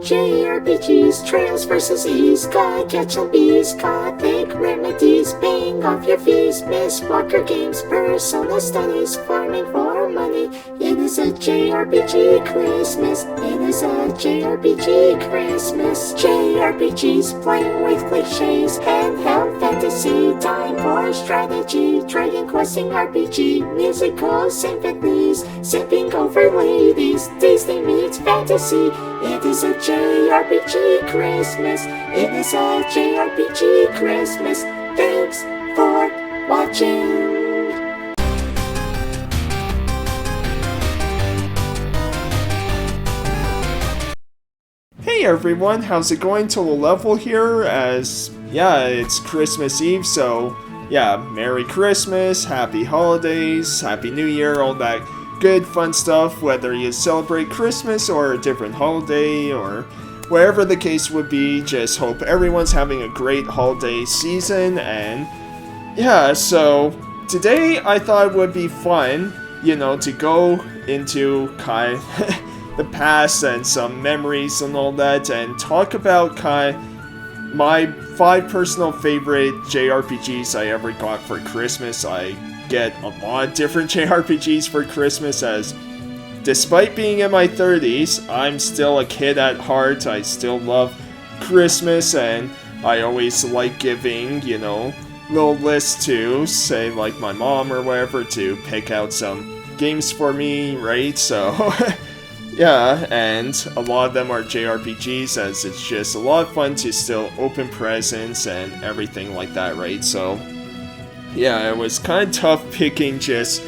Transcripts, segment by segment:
JRPGs, Trails vs. Ease, gotta catch 'em bees, gothic remedies, paying off your fees, Miss Walker games, personal studies, farming for money. It is a JRPG Christmas, it is a JRPG Christmas. JRPGs, playing with cliches, handheld fantasy, time for strategy, Dragon Questing RPG, musical symphonies, sipping over ladies, Disney meets fantasy. It is a JRPG Christmas. It is a JRPG Christmas. Thanks for watching. Hey everyone, how's it going? Total Level here, as, it's Christmas Eve, so, Merry Christmas, Happy Holidays, Happy New Year, all that good fun stuff, whether you celebrate Christmas or a different holiday, or wherever the case would be. Just hope everyone's having a great holiday season, and, so, today I thought it would be fun, to go into kind of the past and some memories and all that, and talk about kind of my 5 personal favorite JRPGs I ever got for Christmas. I get a lot of different JRPGs for Christmas, as despite being in my 30s, I'm still a kid at heart. I still love Christmas, and I always like giving, little lists to, say, like my mom or whatever, to pick out some games for me, right? So and a lot of them are JRPGs, as it's just a lot of fun to still open presents and everything like that, right? So, it was kind of tough picking just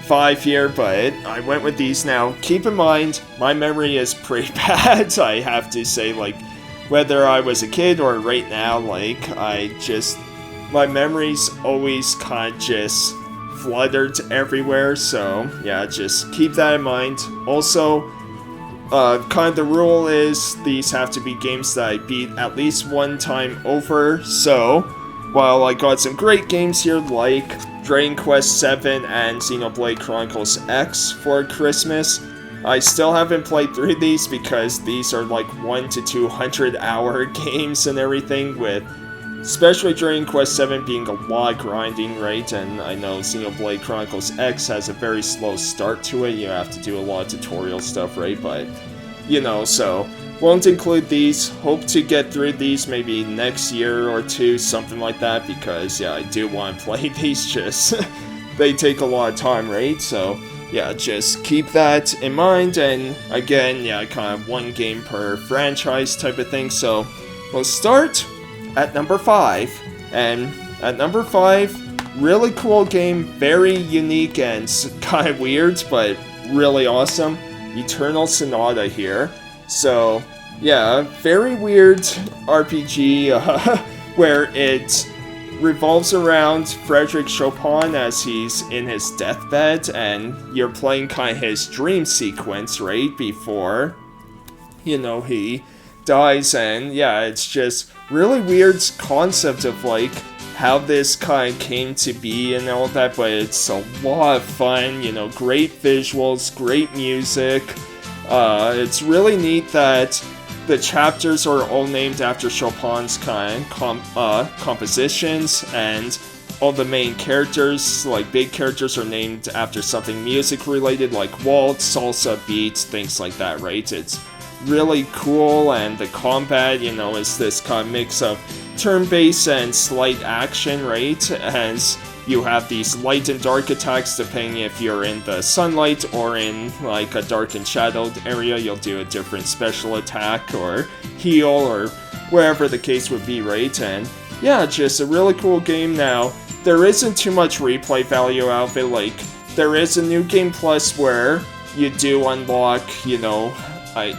5 here, but I went with these now. Keep in mind, my memory is pretty bad, I have to say, like, whether I was a kid or right now, like, my memory's always kind of just fluttered everywhere, so, just keep that in mind. Also, kind of the rule is these have to be games that I beat at least one time over, so while I got some great games here like Dragon Quest VII and Xenoblade Chronicles X for Christmas, I still haven't played through these because these are like 1 to 200 hour games and everything, with especially Dragon Quest VII being a lot of grinding, right? And I know Xenoblade Chronicles X has a very slow start to it. You have to do a lot of tutorial stuff, right? But, so won't include these. Hope to get through these maybe next year or two, something like that, because, I do want to play these, just they take a lot of time, right? So, just keep that in mind. And again, kind of one game per franchise type of thing. So we'll start at number 5, and at number 5, really cool game, very unique and kind of weird, but really awesome, Eternal Sonata here. So, very weird RPG, where it revolves around Frederick Chopin as he's in his deathbed, and you're playing kind of his dream sequence, right, before, he dies, and it's just really weird concept of like how this kind of came to be and all that, but it's a lot of fun, great visuals, great music. It's really neat that the chapters are all named after Chopin's kind of compositions, and all the main characters, like big characters, are named after something music related, like waltz, salsa, beats, things like that, right? It's really cool, and the combat, is this kind of mix of turn-based and slight action, right? As you have these light and dark attacks, depending if you're in the sunlight or in like a dark and shadowed area, you'll do a different special attack or heal or wherever the case would be, right? And just a really cool game. Now, there isn't too much replay value out of it. Like, there is a new game plus where you do unlock,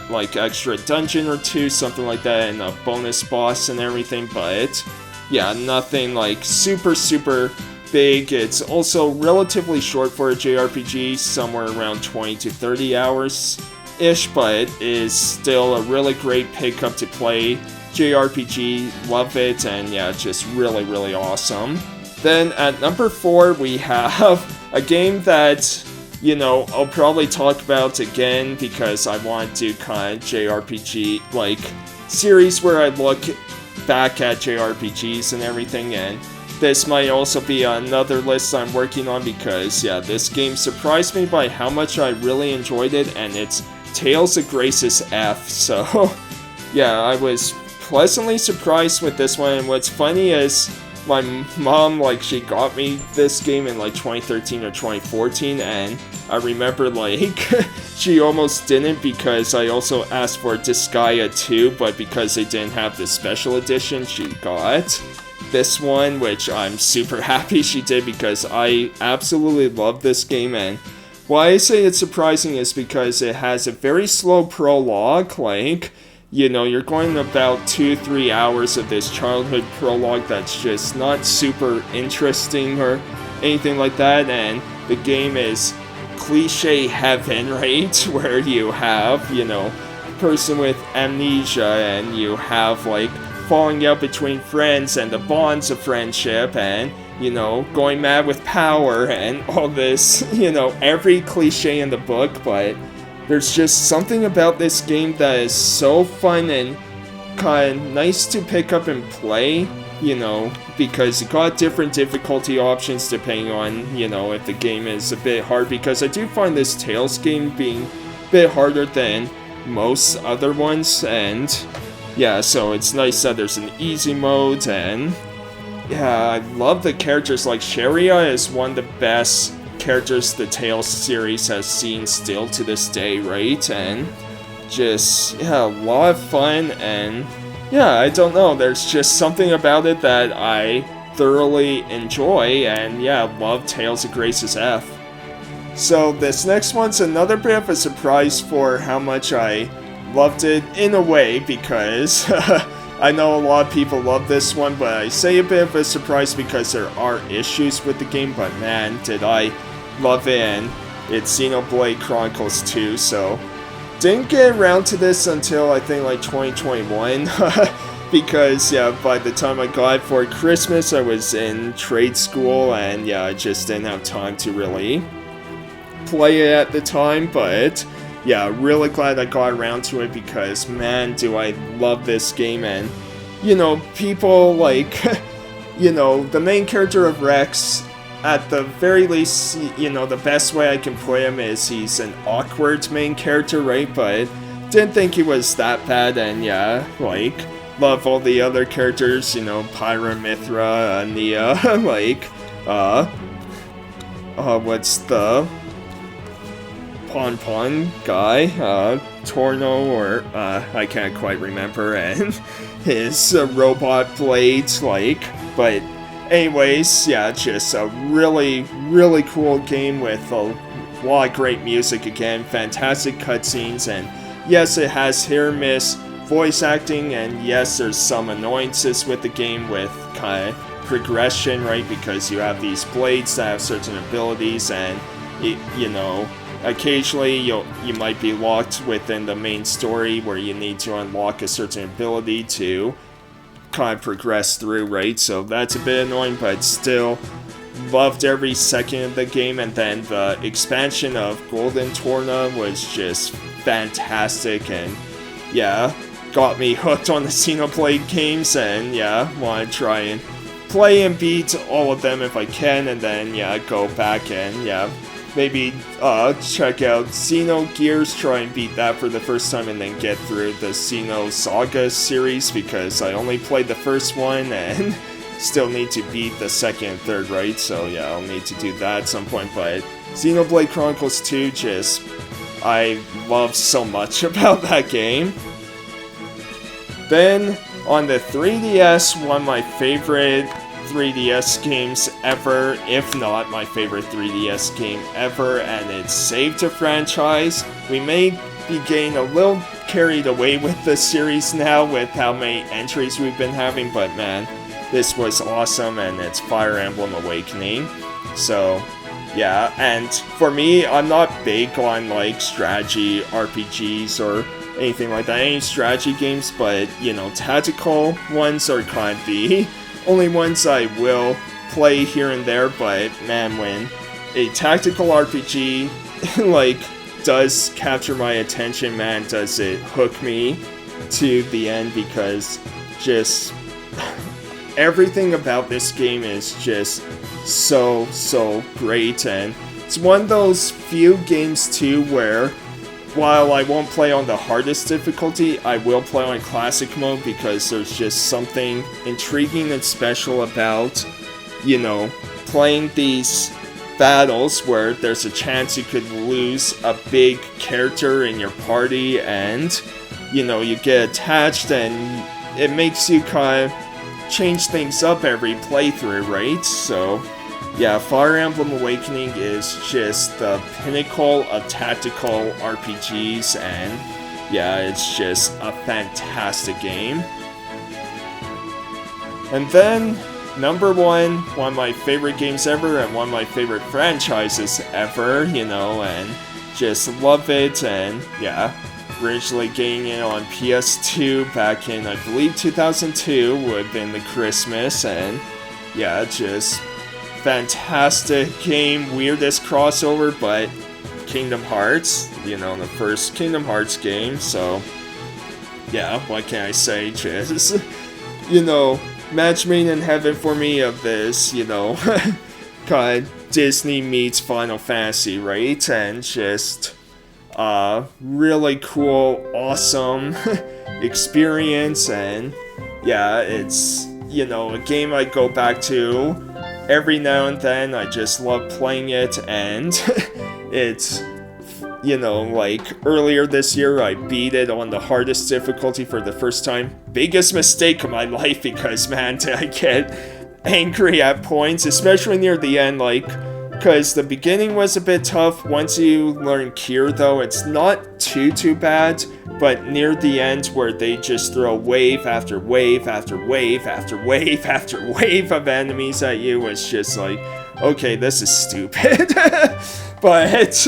like extra dungeon or two, something like that, and a bonus boss and everything, but nothing like super big. It's also relatively short for a JRPG, somewhere around 20 to 30 hours ish, but is still a really great pickup to play JRPG. Love it, and just really awesome. Then at number 4 we have a game that I'll probably talk about again because I want to do kind of JRPG, series where I look back at JRPGs and everything, and this might also be another list I'm working on because, this game surprised me by how much I really enjoyed it, and it's Tales of Grace's F, so, I was pleasantly surprised with this one, and what's funny is, my mom, she got me this game in, 2013 or 2014, and I remember, she almost didn't because I also asked for Disgaea 2, but because they didn't have the special edition, she got this one, which I'm super happy she did because I absolutely love this game, and why I say it's surprising is because it has a very slow prologue, you're going about 2-3 hours of this childhood prologue that's just not super interesting or anything like that, and the game is cliche heaven, right? Where you have, person with amnesia, and you have, falling out between friends and the bonds of friendship, and, going mad with power, and all this, every cliche in the book, but there's just something about this game that is so fun and kind of nice to pick up and play, because you got different difficulty options depending on, if the game is a bit hard, because I do find this Tales game being a bit harder than most other ones, and so it's nice that there's an easy mode, and I love the characters. Sharia is one of the best characters the Tales series has seen still to this day, right? And just, a lot of fun, and I don't know, there's just something about it that I thoroughly enjoy, and love Tales of Grace's F. So this next one's another bit of a surprise for how much I loved it in a way, because I know a lot of people love this one, but I say a bit of a surprise because there are issues with the game, but man, did I love it, and it's Xenoblade Chronicles 2, so didn't get around to this until I think 2021, because by the time I got it for Christmas I was in trade school, and I just didn't have time to really play it at the time, but really glad I got around to it because man, do I love this game, and people the main character of Rex, at the very least, the best way I can play him is he's an awkward main character, right? But didn't think he was that bad, and love all the other characters, Pyra, Mithra, Nia, what's the Pon guy, Torno, or, I can't quite remember, and his robot blades, but anyways, just a really, really cool game with a lot of great music again, fantastic cutscenes, and yes, it has hit or miss voice acting, and yes, there's some annoyances with the game with kind of progression, right, because you have these blades that have certain abilities, and, occasionally you might be locked within the main story where you need to unlock a certain ability to kind of progress through, right? So that's a bit annoying, but still loved every second of the game, and then the expansion of Golden Torna was just fantastic, and got me hooked on the Xenoblade games, and want to try and play and beat all of them if I can, and then go back and maybe check out Xenogears, try and beat that for the first time, and then get through the Xeno Saga series, because I only played the first one and still need to beat the second and third, right? So I'll need to do that at some point, but Xenoblade Chronicles 2, just, I love so much about that game. Then, on the 3DS, one of my favorite 3DS games ever, if not my favorite 3DS game ever, and it's Save to Franchise. We may be getting a little carried away with the series now with how many entries we've been having, but man, this was awesome, and it's Fire Emblem Awakening. So, and for me, I'm not big on strategy RPGs or anything like that, any strategy games, but tactical ones are kind of the only ones I will play here and there, but man, when a tactical RPG, like, does capture my attention, man, does it hook me to the end, because just everything about this game is just so great. And it's one of those few games too where, while I won't play on the hardest difficulty, I will play on classic mode, because there's just something intriguing and special about, you know, playing these battles where there's a chance you could lose a big character in your party, and, you know, you get attached, and it makes you kind of change things up every playthrough, right? So yeah, Fire Emblem Awakening is just the pinnacle of tactical RPGs, and yeah, it's just a fantastic game. And then, number one of my favorite games ever, and one of my favorite franchises ever, you know, and just love it. And yeah, originally getting it on PS2 back in, I believe, 2002 would have been the Christmas, and yeah, just fantastic game, weirdest crossover, but Kingdom Hearts, you know, the first Kingdom Hearts game, so yeah, what can I say, just, you know, match made in heaven for me of this, you know, kind of Disney meets Final Fantasy, right? And just really cool, awesome experience, and yeah, it's, you know, a game I go back to every now and then. I just love playing it, and it's, you know, like, earlier this year I beat it on the hardest difficulty for the first time. Biggest mistake of my life, because, man, did I get angry at points, especially near the end, like, because the beginning was a bit tough. Once you learn Cure, though, it's not too bad, but near the end, where they just throw wave after wave after wave after wave after wave of enemies at you, it's just like, okay, this is stupid. But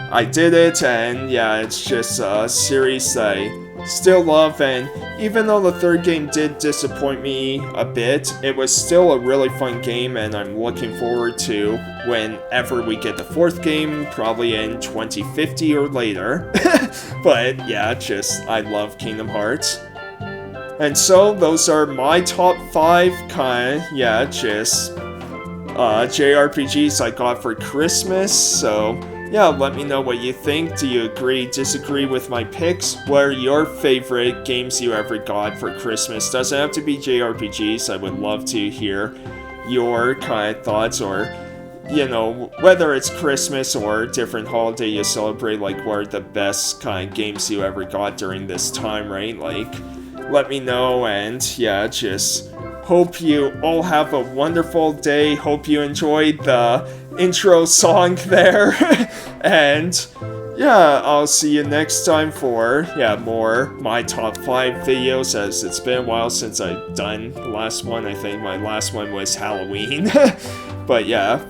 I did it, and yeah, it's just a series I still love, and even though the third game did disappoint me a bit, it was still a really fun game, and I'm looking forward to whenever we get the fourth game, probably in 2050 or later. But yeah, just, I love Kingdom Hearts. And so, those are my top 5 yeah, just JRPGs I got for Christmas. So yeah, let me know what you think. Do you agree, disagree with my picks? What are your favorite games you ever got for Christmas? Doesn't have to be JRPGs. I would love to hear your kind of thoughts, or, you know, whether it's Christmas or a different holiday you celebrate, like, what are the best kind of games you ever got during this time, right? Like, let me know, and yeah, just hope you all have a wonderful day. Hope you enjoyed the intro song there. And yeah, I'll see you next time for, yeah, more my top 5 videos, as it's been a while since I've done the last one. I think my last one was Halloween. But yeah,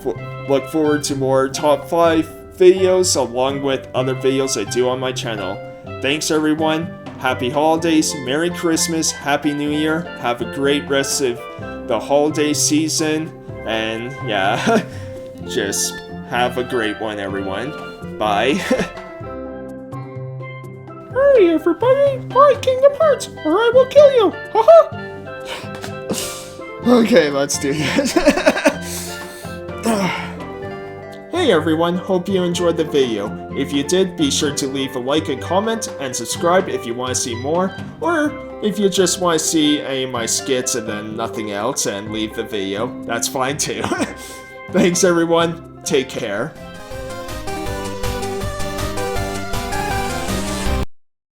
look forward to more top 5 videos, along with other videos I do on my channel. Thanks, everyone. Happy holidays, Merry Christmas, Happy New Year. Have a great rest of the holiday season, and yeah, just have a great one, everyone. Bye. Hey everybody, buy Kingdom Hearts, or I will kill you! Haha! Okay, let's do this. Hey everyone, hope you enjoyed the video. If you did, be sure to leave a like and comment, and subscribe if you want to see more, or if you just want to see any of my skits and then nothing else and leave the video, that's fine too. Thanks everyone, take care.